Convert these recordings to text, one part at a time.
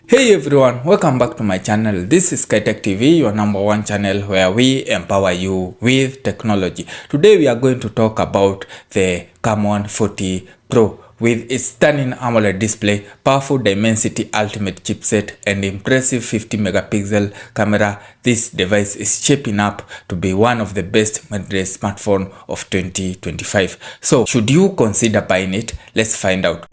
Hey everyone, welcome back to my channel. This is SkyTech TV, your number one channel where we empower you with technology. Today we are going to talk about the Camon 40 Pro with its stunning AMOLED display, powerful Dimensity Ultimate chipset, and impressive 50 megapixel camera. This device is shaping up to be one of the best mid-range smartphone of 2025. So, should you consider buying it? Let's find out.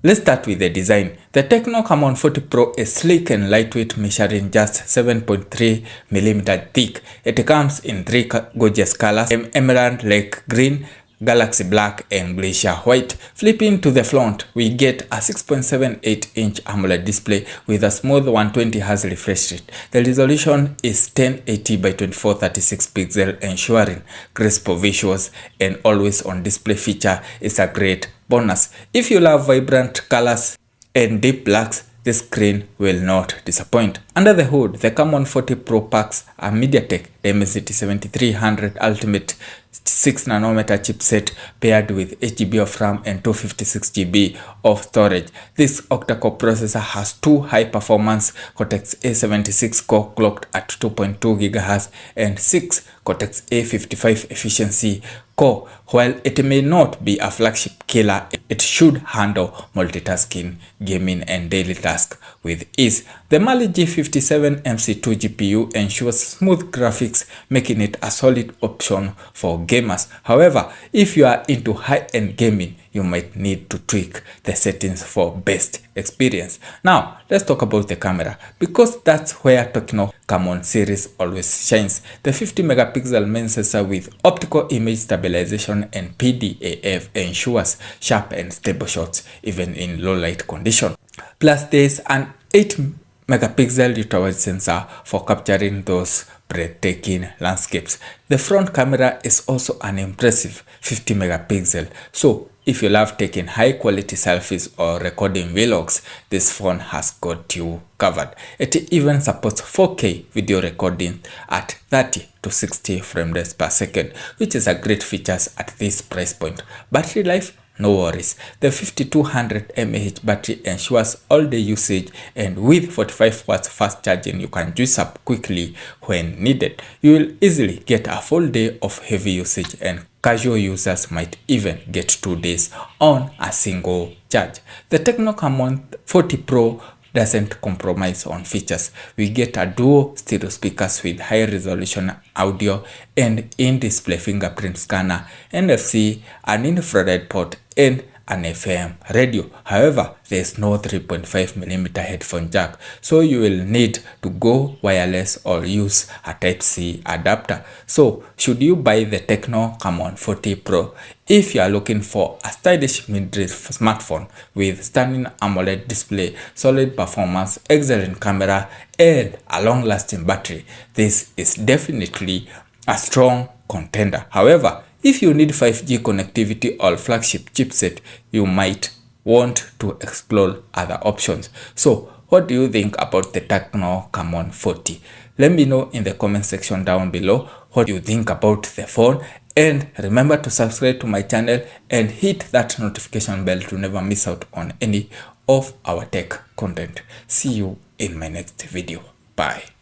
Let's start with the design. The Tecno Camon 40 Pro is sleek and lightweight, measuring just 7.3 mm thick. It comes in three gorgeous colors: emerald lake green, galaxy black, and glacier white. Flipping to the front, we get a 6.78-inch AMOLED display with a smooth 120Hz refresh rate. The resolution is 1080 by 2436 pixel, ensuring crisp visuals, and always on display feature is a great bonus. If you love vibrant colors and deep blacks, this screen will not disappoint. Under the hood, the Camon 40 Pro packs a MediaTek Dimensity 7300 Ultimate 6nm chipset paired with 8GB of RAM and 256GB of storage. This octa-core processor has two high-performance Cortex-A76 core clocked at 2.2 GHz and 6 Cortex-A55 efficiency core. While it may not be a flagship killer, it should handle multitasking, gaming, and daily tasks with ease. The Mali G57 MC2 GPU ensures smooth graphics, making it a solid option for gamers. However, if you are into high-end gaming, you might need to tweak the settings for best experience. Now, let's talk about the camera, because that's where Tecno Camon series always shines. The 50 megapixel main sensor with optical image stabilization and PDAF ensures sharp and stable shots even in low light condition. Plus, there's an 8 megapixel ultra-wide sensor for capturing those breathtaking landscapes. The front camera is also an impressive 50 megapixel. So, if you love taking high quality selfies or recording vlogs, this phone has got you covered. It even supports 4K video recording at 30 to 60 frames per second, which is a great feature at this price point. Battery life, no worries. The 5200 mAh battery ensures all-day usage, and with 45 watts fast charging, you can juice up quickly when needed. You will easily get a full day of heavy usage, and casual users might even get 2 days on a single charge. The Tecno Camon 40 Pro doesn't compromise on features. We get a dual stereo speakers with high resolution audio and in-display fingerprint scanner, NFC, an infrared port, and an FM radio. However, there is no 3.5mm headphone jack, so you will need to go wireless or use a Type-C adapter. So, should you buy the Tecno Camon 40 Pro? If you are looking for a stylish mid-range smartphone with stunning AMOLED display, solid performance, excellent camera, and a long-lasting battery, this is definitely a strong contender. However, if you need 5G connectivity or flagship chipset, you might want to explore other options. So, what do you think about the Tecno Camon 40? Let me know in the comment section down below what you think about the phone. And remember to subscribe to my channel and hit that notification bell to never miss out on any of our tech content. See you in my next video. Bye.